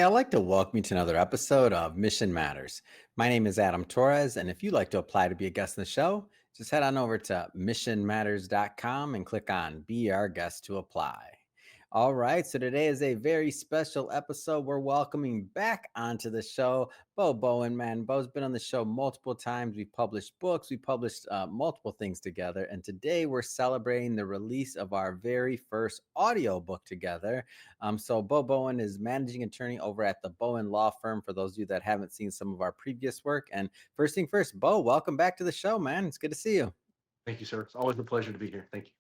I'd like to welcome you to another episode of Mission Matters. My name is Adam Torres, and if you'd like to apply to be a guest on the show, just head on over to missionmatters.com and click on Be Our Guest to apply. All right, so today is a very special episode. We're welcoming back onto the show Boe Bowen. Man, Bo's been on the show multiple times. We published books, we published multiple things together, and today we're celebrating the release of our very first audiobook together. So Boe Bowen is managing attorney over at the Bowen Law Firm, for those of you that haven't seen some of our previous work. And first thing first, Boe, welcome back to the show, man. It's good to see you. Thank you, sir. It's always a pleasure to be here. Thank you.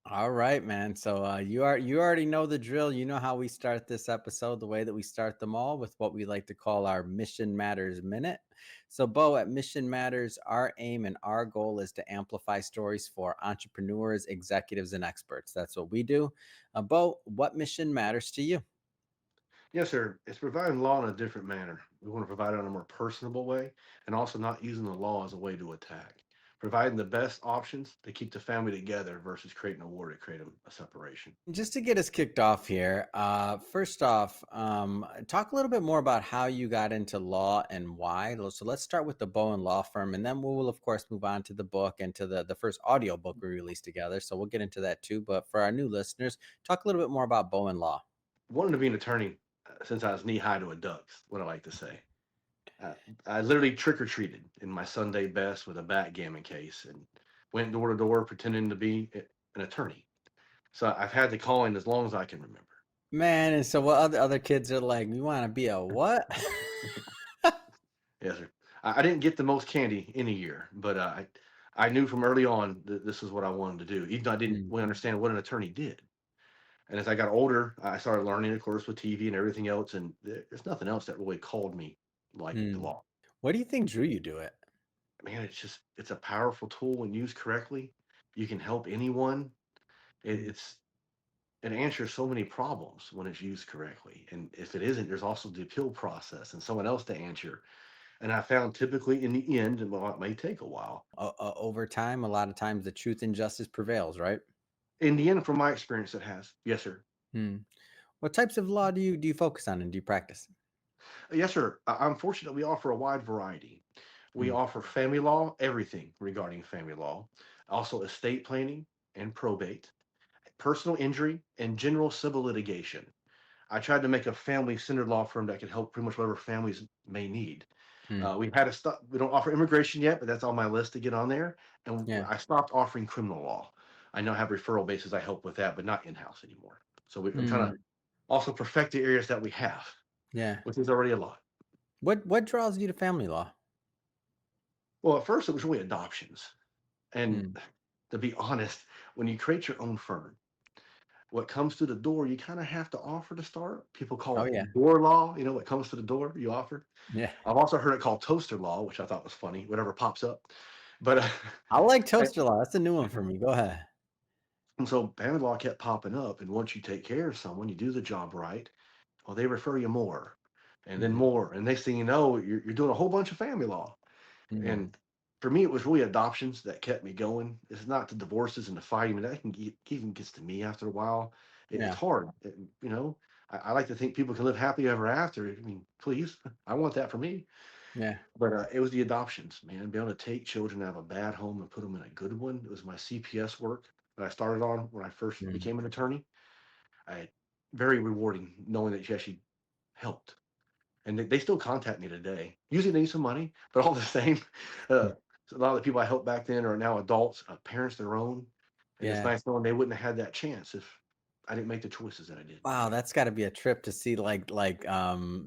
All right, man. So you already know the drill. You know how we start this episode, the way that we start them all with what we like to call our Mission Matters Minute. So, Boe, at Mission Matters, our aim and our goal is to amplify stories for entrepreneurs, executives, and experts. That's what we do. Boe, what mission matters to you? Yes, sir. It's providing law in a different manner. We want to provide it in a more personable way and also not using the law as a way to attack. Providing the best options to keep the family together versus creating a war to create a separation. Just to get us kicked off here, first off, talk a little bit more about how you got into law and why. So let's start with the Bowen Law Firm, and then we will, of course, move on to the book and to the first audiobook we released together. So we'll get into that too. But for our new listeners, talk a little bit more about Bowen Law. Wanting to be an attorney since I was knee high to a duck's, what I like to say. Uh, I literally trick or treated in my Sunday best with a backgammon case and went door to door pretending to be an attorney. So I've had the calling as long as I can remember. Man, and so what other kids are like, you want to be a what? Yes, sir. I didn't get the most candy in a year, but I knew from early on that this is what I wanted to do, even though I didn't Mm, really understand what an attorney did. And as I got older, I started learning, of course, with TV and everything else, and there's nothing else that really called me like the mm. law. What do you think drew you to it? Man, it's a powerful tool when used correctly. You can help anyone. It, Mm. it's it answers so many problems when it's used correctly. And if it isn't, there's also the appeal process and someone else to answer. And I found typically in the end, and while it may take a while, Over time, a lot of times the truth and justice prevails, right? in the end, from my experience, it has. Yes, sir. Hmm. What types of law do you focus on and do you practice? Yes, sir. I'm fortunate we offer a wide variety. We Mm. offer family law, everything regarding family law, also estate planning and probate, personal injury, and general civil litigation. I tried to make a family-centered law firm that could help pretty much whatever families may need. Mm. We've had to stop. We don't offer immigration yet, but that's on my list to get on there. And Yeah. I stopped offering criminal law. I now have referral bases. I help with that, but not in-house anymore. So I'm trying to Mm. also perfect the areas that we have, Yeah. which is already a lot. What draws you to family law? Well, at first it was really adoptions. And Mm. to be honest, when you create your own firm, what comes through the door, you kind of have to offer to start. People call Oh yeah. it door law. What comes to the door, you offer. Yeah. I've also heard it called toaster law, which I thought was funny, whatever pops up. But I like I- toaster law. That's a new one for me. Go ahead. and so family law kept popping up. And once you take care of someone, you do the job right, well, they refer you more and then Mm. more. And next thing you know, you're doing a whole bunch of family law. Mm. And for me, it was really adoptions that kept me going. It's not the divorces and the fighting. I mean, that even gets to me after a while. It's Yeah. hard. I like to think people can live happy ever after. I mean, please, I want that for me. Yeah. But it was the adoptions, man. Being able to take children out of a bad home and put them in a good one. It was my CPS work that I started on when I first Mm. became an attorney. I very rewarding knowing that you actually helped. And they still contact me today. Usually they need some money, but all the same, uh, so a lot of the people I helped back then are now adults, parents of their own, and it's Yeah. nice knowing they wouldn't have had that chance if I didn't make the choices that I did. Wow, that's got to be a trip to see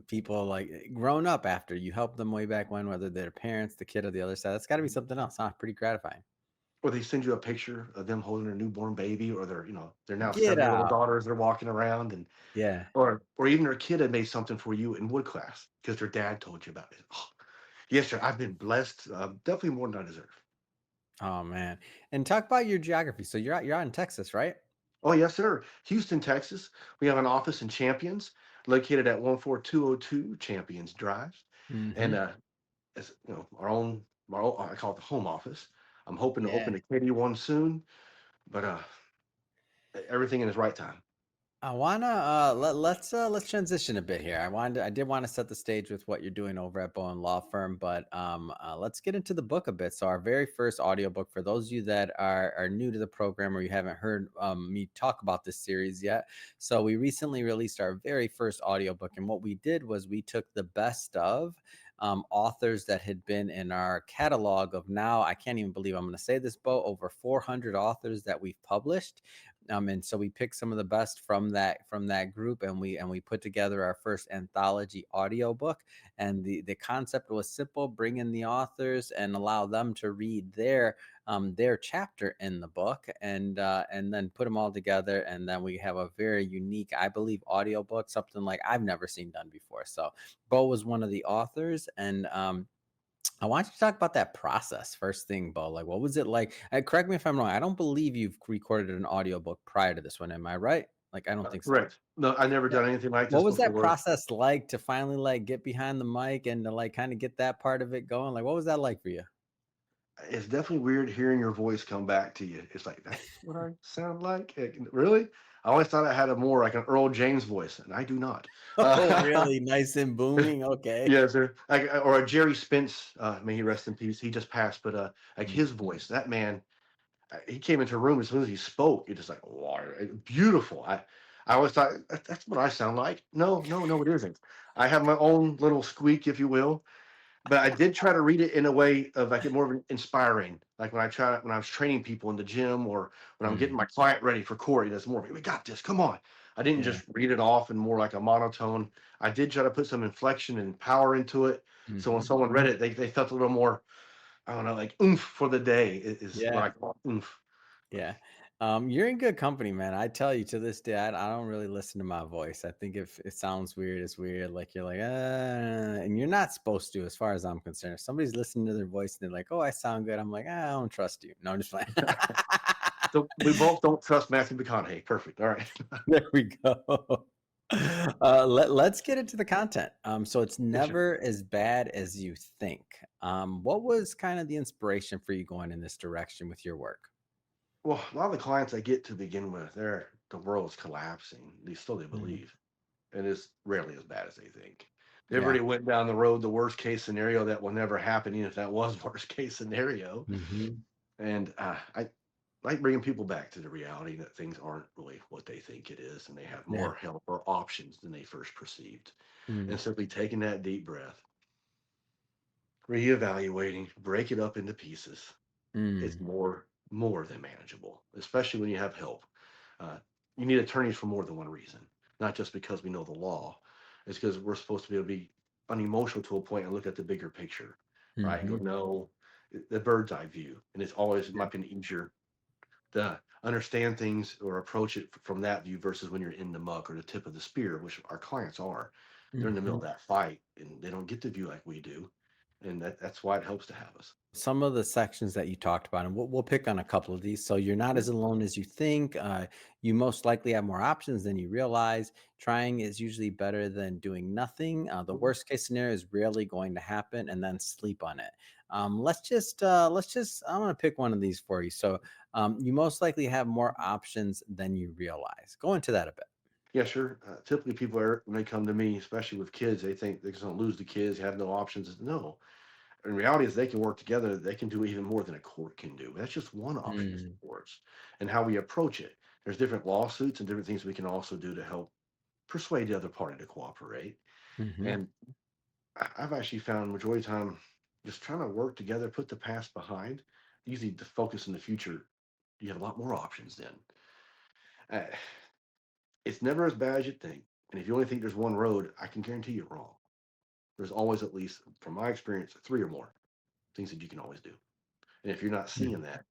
people like grown up after you helped them way back when, whether they're parents, the kid, or the other side. That's got to be something else, huh? Pretty gratifying. Or they send you a picture of them holding their newborn baby, or they're now Get 7-year-old out. daughters. They're walking around, and Yeah. or even their kid had made something for you in wood class because their dad told you about it. Oh, yes, sir. I've been blessed, definitely more than I deserve. Oh man. And talk about your geography. So you're out in Texas, right? Oh, yes, sir. Houston, Texas. We have an office in Champions, located at 14202 Champions Drive. And Mm-hmm. as I call it the home office. I'm hoping to Yeah. open a KD one soon, but everything in its right time. let's transition a bit here. I did want to set the stage with what you're doing over at Bowen Law Firm, but let's get into the book a bit. So our very first audiobook, for those of you that are new to the program or you haven't heard me talk about this series yet. So we recently released our very first audiobook, and what we did was we took the best of authors that had been in our catalog of, now I can't even believe I'm going to say this, Bo, over 400 authors that we've published. And so we picked some of the best from that group, and we put together our first anthology audiobook. And the concept was simple: bring in the authors and allow them to read their chapter in the book, and then put them all together, and then we have a very unique, I believe, audiobook, something like I've never seen done before. So Bo was one of the authors, and I want you to talk about that process first thing, Bo. Like, what was it like? Correct me if I'm wrong. I don't believe you've recorded an audiobook prior to this one. Am I right? Like, I don't think so. Correct. No, I never Yeah. done anything like What this was that before. process like to finally like get behind the mic and to like kind of get that part of it going? Like, what was that like for you? It's definitely weird hearing your voice come back to you. It's like, that's what I sound like. Really? I always thought I had a more like an Earl James voice, and I do not. Oh, really? Nice and booming. Okay. Yes, sir. Like, or a Jerry Spence, may he rest in peace. He just passed, but like Mm, his voice, that man, he came into a room as soon as he spoke. It just like, wow, beautiful. I always thought that's what I sound like. No, no, no, it isn't. I have my own little squeak, if you will. But I did try to read it in a way of like it more of an inspiring. Like when I was training people in the gym or when I'm getting mm, my client ready for court, that's more, we got this. Come on. I didn't yeah. just read it off and more like a monotone. I did try to put some inflection and power into it. So when Hmm. someone read it, they felt a little more, I don't know, like oomph for the day is what Yeah. I call oomph. Yeah. You're in good company, man. I tell you, to this day, I don't really listen to my voice. I think if it sounds weird, it's weird. Like you're like, and you're not supposed to, as far as I'm concerned. If somebody's listening to their voice and they're like, oh, I sound good, I'm like, I don't trust you. No, I'm just playing. So we both don't trust Matthew McConaughey. Perfect. All right. There we go. Let's get into the content. So it's Yes, sir. never as bad as you think. What was kind of the inspiration for you going in this direction with your work? Well, a lot of the clients I get to begin with, the world's collapsing. They still they Mhm. believe. And it's rarely as bad as they think. They Yeah. already went down the road, the worst case scenario that will never happen, even if that was worst case scenario. Hmm. And I like bringing people back to the reality that things aren't really what they think it is, and they have Yeah. more help or options than they first perceived. Mm, And simply taking that deep breath, reevaluating, break it up into pieces. It's mm, more than manageable, especially when you have help. Uh, you need attorneys for more than one reason, not just because we know the law. It's because we're supposed to be able to be unemotional to a point and look at the bigger picture, right? And go, mhm. no, the bird's eye view. And it's always, it Yeah. might be easier to understand things or approach it from that view versus when you're in the muck or the tip of the spear, which our clients are. They're in the middle Mhm. of that fight and they don't get the view like we do. And that's why it helps to have us. Some of the sections that you talked about, and we'll pick on a couple of these. So you're not Yeah. as alone as you think. You most likely have more options than you realize. Trying is usually better than doing nothing. The worst case scenario is rarely going to happen, and then sleep on it. Let's just. I'm gonna pick one of these for you. So you most likely have more options than you realize. Go into that a bit. Yeah, sure. Typically, people are when they come to me, especially with kids, they think they're going to lose the kids, have no options. No, in reality, is they can work together. They can do even more than a court can do. That's just one option is the Mm, courts and how we approach it. There's different lawsuits and different things we can also do to help persuade the other party to cooperate. mhm. And I've actually found majority of the time, just trying to work together, put the past behind. Usually, to focus in the future, you have a lot more options then. Uh, it's never as bad as you think. And if you only think there's one road, I can guarantee you're wrong. There's always at least, from my experience, three or more things that you can always do. And if you're not seeing Mhm. that,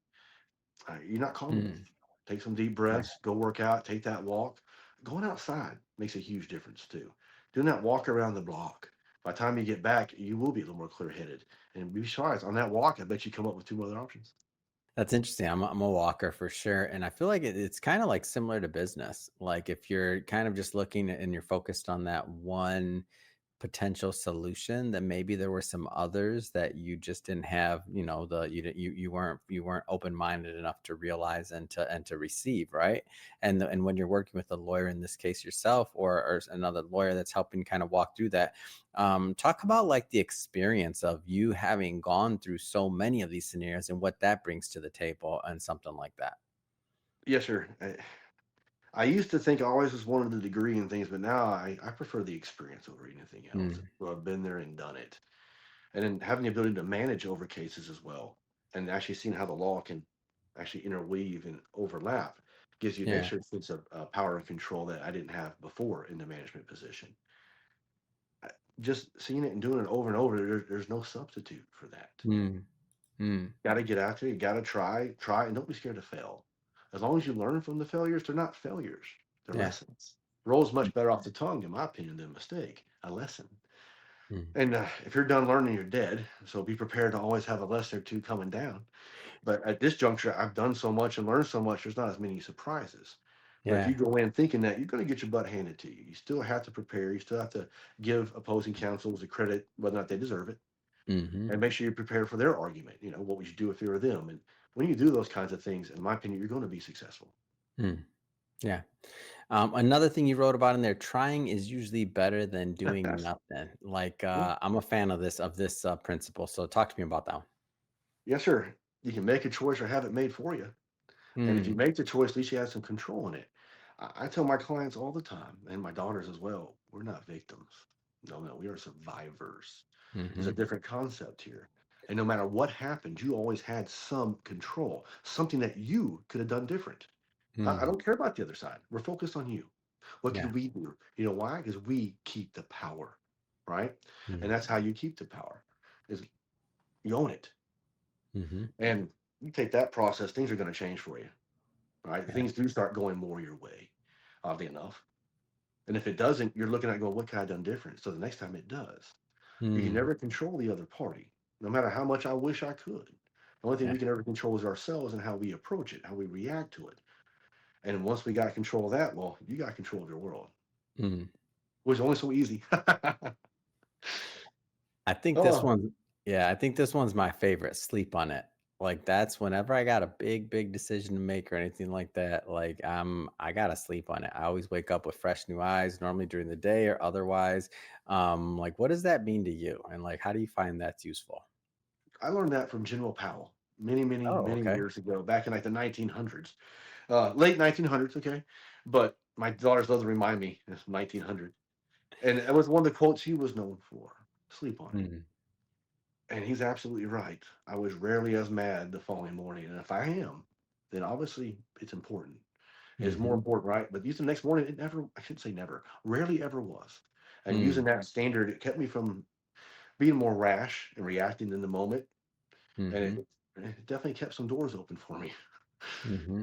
you're not calm enough. Mm. Take some deep Yeah. breaths, go work out, take that walk. Going outside makes a huge difference too. Doing that walk around the block. By the time you get back, you will be a little more clear headed. And be surprised on that walk, I bet you come up with two other options. That's interesting. I'm a walker for sure, and I feel like it's kind of like similar to business. Like if you're kind of just looking and you're focused on that one potential solution, then maybe there were some others that you just didn't have, you weren't open-minded enough to realize and to receive, right? And when you're working with a lawyer in this case yourself, or another lawyer that's helping kind of walk through that, talk about like the experience of you having gone through so many of these scenarios and what that brings to the table and something like that. Yes, sir. I used to think I always just wanted the degree and things, but now I prefer the experience over anything else. Mm, So I've been there and done it. And then having the ability to manage over cases as well, and actually seeing how the law can actually interweave and overlap gives you an yeah. extra sense of power and control that I didn't have before in the management position. I- Just seeing it and doing it over and over, there's no substitute for that. Mm, mm, Got to get out there. You got to try, and don't be scared to fail. As long as you learn from the failures, they're not failures; they're yeah. lessons. Rolls much better off the tongue, in my opinion, than a mistake. A lesson. Mm, And if you're done learning, you're dead. So be prepared to always have a lesson or two coming down. But at this juncture, I've done so much and learned so much. There's not as many surprises. But if you yeah. go in thinking that, you're going to get your butt handed to you. You still have to prepare. You still have to give opposing counsels the credit, whether or not they deserve it, Hmm. and make sure you're prepared for their argument. What would you do if you were them? And when you do those kinds of things, in my opinion, you're going to be successful. Mm, yeah. Another thing you wrote about in there, trying is usually better than doing nothing. Like, Yeah. I'm a fan of this principle. So talk to me about that one. Yes, sir. You can make a choice or have it made for you. And if you Mm, make the choice, at least you have some control in it. I tell my clients all the time, and my daughters as well, we're not victims. No, no, we are survivors. There's a mm-hmm, different concept here. And no matter what happened, you always had some control, something that you could have done different. I mm, don't care about the other side. We're focused on you. What yeah. could we do? You know why? Because we keep the power, right? And Mm, that's how you keep the power, is you own it. mm-hmm, And you take that process, things are going to change for you, right? yeah. Things do start going more your way, oddly enough. And if it doesn't, you're looking at going, what could I have done different? So the next time it does, you can Mm, never control the other party, no matter how much I wish I could. The only thing yeah. we can ever control is ourselves and how we approach it, how we react to it. And once we got control of that, well, you got control of your world, Mm. which is only so easy. I think this Oh, one, yeah, I think this one's my favorite. Sleep on it. Like that's whenever I got a big decision to make or anything like that. Like I gotta sleep on it. I always wake up with fresh new eyes, normally during the day or otherwise. Like what does that mean to you? And like how do you find that's useful? I learned that from General Powell many, many, Oh, many okay. years ago, back in like the 1900s, late 1900s. Okay. But my daughters love to remind me it's 1900. And it was one of the quotes he was known for: sleep on it. Mm, And he's absolutely right. I was rarely as mad the following morning. And if I am, then obviously it's important. It's more mm-hmm, important, right? But using the next morning, it never, I shouldn't say never, rarely ever was. And using mm, that standard, it kept me from being more rash and reacting in the moment. And mm-hmm, it definitely kept some doors open for me. mm-hmm.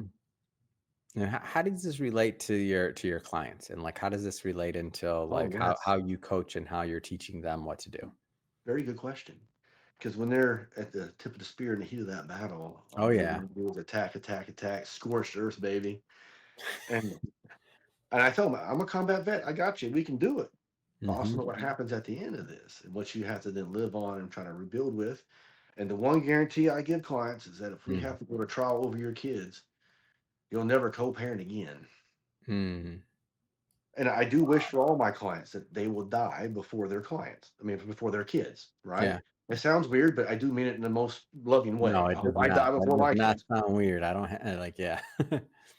And how does this relate to your clients? And like how does this relate into Oh, like how yes. how you coach and how you're teaching them what to do? Very good question. Because when they're at the tip of the spear in the heat of that battle, Oh all they yeah. want to do is attack, attack, attack, scorched earth, baby. And And I tell them, I'm a combat vet. I got you. We can do it. I also Mm-hmm. know what happens at the end of this and what you have to then live on and try to rebuild with. And the one guarantee I give clients is that if we have to go to trial over your kids, you'll never co-parent again. Mm, And I do wish for all my clients that they will die before their clients. I mean, before their kids, right? yeah. It sounds weird, but I do mean it in the most loving No, way. I it does hope I die not. That before does my not kids. sound weird. I don't like, yeah.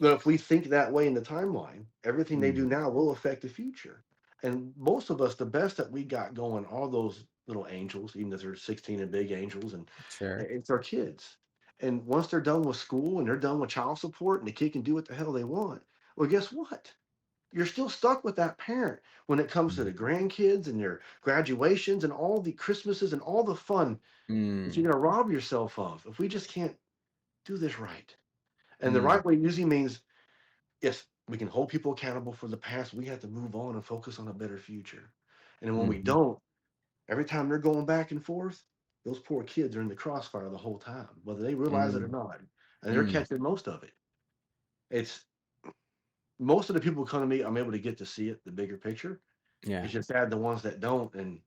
But if we think that way in the timeline, everything they do Mm, now will affect the future. And most of us, the best that we got going, all those little angels, even if they're 16 and big angels, and sure. it's our kids. And once they're done with school and they're done with child support and the kid can do what the hell they want, well, guess what? You're still stuck with that parent when it comes to Mm, the grandkids and their graduations and all the Christmases and all the fun that you're mm, going to rob yourself of if we just can't do this right. And the mm, right way usually means, yes, we can hold people accountable for the past. We have to move on and focus on a better future. And when we mhm, don't, every time they're going back and forth, those poor kids are in the crossfire the whole time, whether they realize it or mm, not. And they're mm, catching most of it. It's most of the people who come to me, I'm able to get to see it, the bigger picture. Yeah. It's just sad the ones that don't, and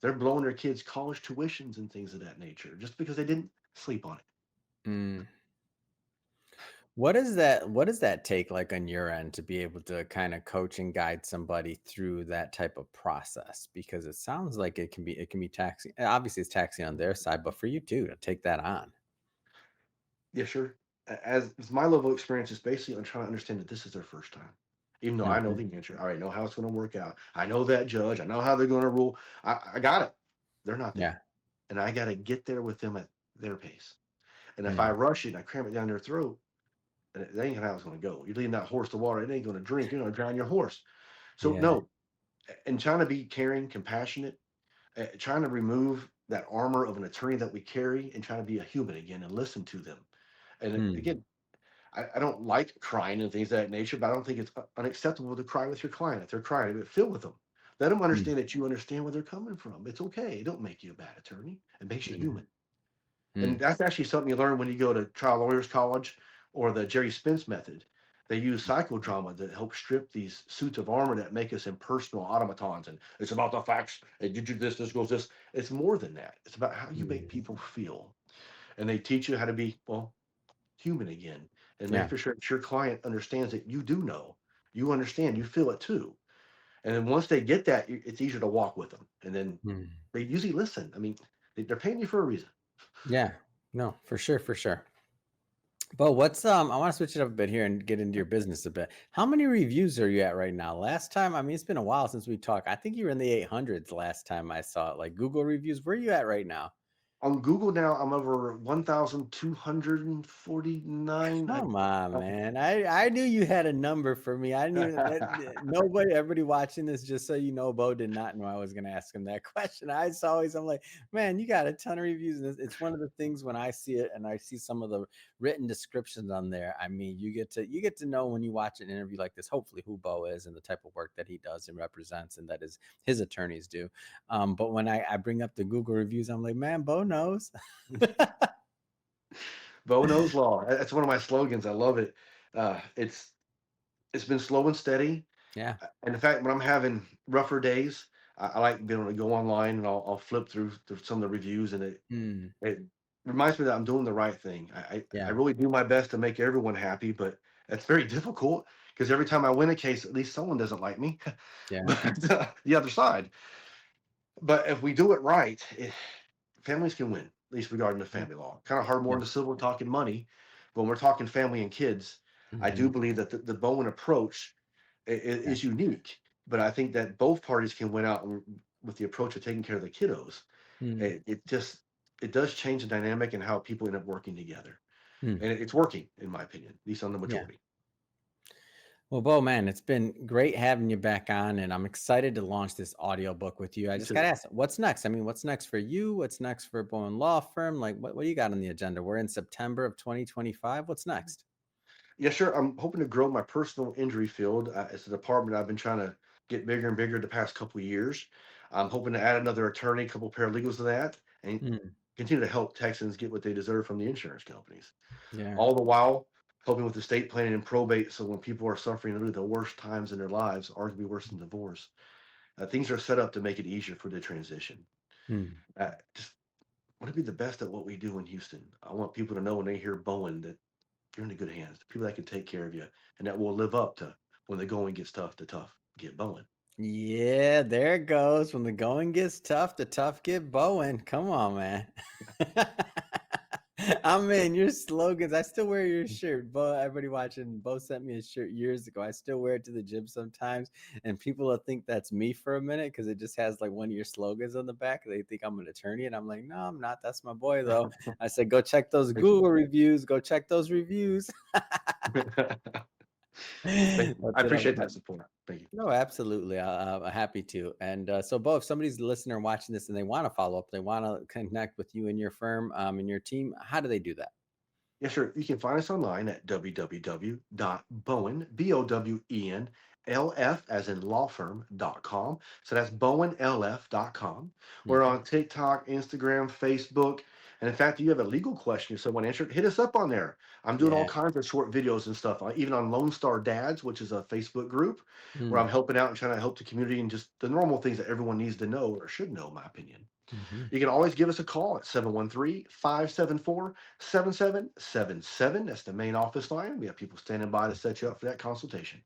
they're blowing their kids' college tuitions and things of that nature just because they didn't sleep on it. Mm. What does that take like on your end to be able to kind of coach and guide somebody through that type of process? Because it sounds like it can be taxing. Obviously it's taxing on their side, but for you too to take that on. Yeah, sure. As my level of experience is basically on trying to understand that this is their first time. Even though I know Mhm. the answer, I already know how it's going to work out. I know that judge. I know how they're going to rule. I got it. They're not Yeah. there, and I got to get there with them at their pace. And if I Mm. rush it and I cram it down their throat, then it ain't how it's going to go. You're leading that horse to water. It ain't going to drink. You're going to drown your horse. So Yeah. no, and trying to be caring, compassionate, trying to remove that armor of an attorney that we carry, and trying to be a human again and listen to them. And Mm. again, I don't like crying and things of that nature, but I don't think it's unacceptable to cry with your client if they're crying. But feel with them. Let them Mm. understand that you understand where they're coming from. It's okay. It don't make you a bad attorney. It makes you Mm. human. And Mm. that's actually something you learn when you go to trial lawyers college or the Jerry Spence method. They use psychodrama to help strip these suits of armor that make us impersonal automatons. And it's about the facts. And did you this goes this. It's more than that. It's about how you make Mm. people feel. And they teach you how to be, well, human again, and Yeah. making sure that your client understands that you do know, you understand, you feel it too. And then once they get that, it's easier to walk with them. And then Mm. they usually listen. I mean, they're paying you for a reason. Yeah. No, for sure, for sure. But what's I want to switch it up a bit here and get into your business a bit. How many reviews are you at right now? Last time, I mean, it's been a while since we talked. I think you were in the 800s last time I saw it. Like Google reviews, where are you at right now? On Google now, I'm over 1,249. Come on, man. I knew you had a number for me. I didn't even nobody, everybody watching this, just so you know, Bo did not know I was gonna ask him that question. I'm like, man, you got a ton of reviews. And it's one of the things when I see it and I see some of the written descriptions on there. I mean, you get to know when you watch an interview like this, hopefully who Bo is and the type of work that he does and represents and that is his attorneys do. But when I bring up the Google reviews, I'm like, man, Bo knows. Bo knows law. That's one of my slogans. I love it. It's been slow and steady. Yeah. And in fact, when I'm having rougher days, I like being able to go online and I'll flip through some of the reviews, and Mm, it reminds me that I'm doing the right thing. I yeah. really do my best to make everyone happy, but it's very difficult because every time I win a case, at least someone doesn't like me. Yeah. But the other side. But if we do it right, families can win, at least regarding the Yeah. family law. Kind of hard more Yeah. into civil talking money. But when we're talking family and kids, I do Mhm. believe that the Bowen approach Yeah. is unique. But I think that both parties can win out with the approach of taking care of the kiddos. Mm, It does change the dynamic and how people end up working together, mm. and it's working in my opinion, at least on the Yeah. majority. Well, Bo, man, it's been great having you back on, and I'm excited to launch this audiobook with you. I Me just got to too. ask, what's next? I mean, what's next for you? What's next for Bowen Law Firm? Like, what do you got on the agenda? We're in September of 2025. What's next? Yeah, sure. I'm hoping to grow my personal injury field. It's a department I've been trying to get bigger and bigger the past couple of years. I'm hoping to add another attorney, a couple paralegals to that, and Mm, continue to help Texans get what they deserve from the insurance companies. yeah. All the while helping with estate planning and probate. So when people are suffering literally the worst times in their lives, arguably worse than divorce, things are set up to make it easier for the transition. Mm. Just want to be the best at what we do in Houston. I want people to know when they hear Bowen that you're in the good hands. People that can take care of you and that will live up to when the going gets tough, the tough get Bowen. Yeah, there it goes. When the going gets tough, the tough get Bowen. Come on, man. I'm in your slogans. I still wear your shirt. Bo, everybody watching, Bo sent me a shirt years ago. I still wear it to the gym sometimes, and people will think that's me for a minute because it just has like one of your slogans on the back. They think I'm an attorney, and I'm like, no, I'm not. That's my boy, though. I said, go check those Thank you. Google reviews. Go check those reviews. Thank you. I That's what I'm appreciate that about. support. Thank you. No, absolutely. I'm happy to. And so, Bo, if somebody's listening or watching this and they want to follow up, they want to connect with you and your firm and your team, how do they do that? Yeah, sure. You can find us online at www.bowen, Bowen, LF as in law firm.com. So that's bowenlf.com. We're Hmm. on TikTok, Instagram, Facebook. And in fact, if you have a legal question you someone answered, hit us up on there. I'm doing all Yeah. kinds of short videos and stuff, even on Lone Star Dads, which is a Facebook group where I'm Mm. helping out and trying to help the community and just the normal things that everyone needs to know or should know, in my opinion. Mhm. You can always give us a call at 713-574-7777. That's the main office line. We have people standing by to set you up for that consultation.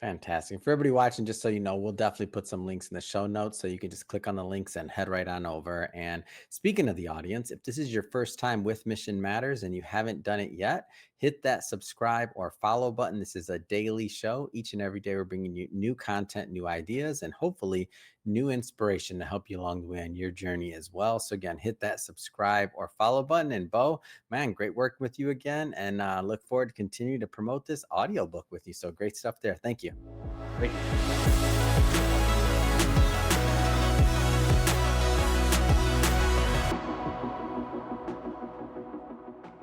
Fantastic. For everybody watching, just so you know, we'll definitely put some links in the show notes so you can just click on the links and head right on over. And speaking of the audience, if this is your first time with Mission Matters and you haven't done it yet, hit that subscribe or follow button. This is a daily show. Each and every day, we're bringing you new content, new ideas, and hopefully new inspiration to help you along the way on your journey as well. So, again, hit that subscribe or follow button. And Bo, man, great working with you again. And look forward to continue to promote this audiobook with you. So, great stuff there. Thank you. Thank you.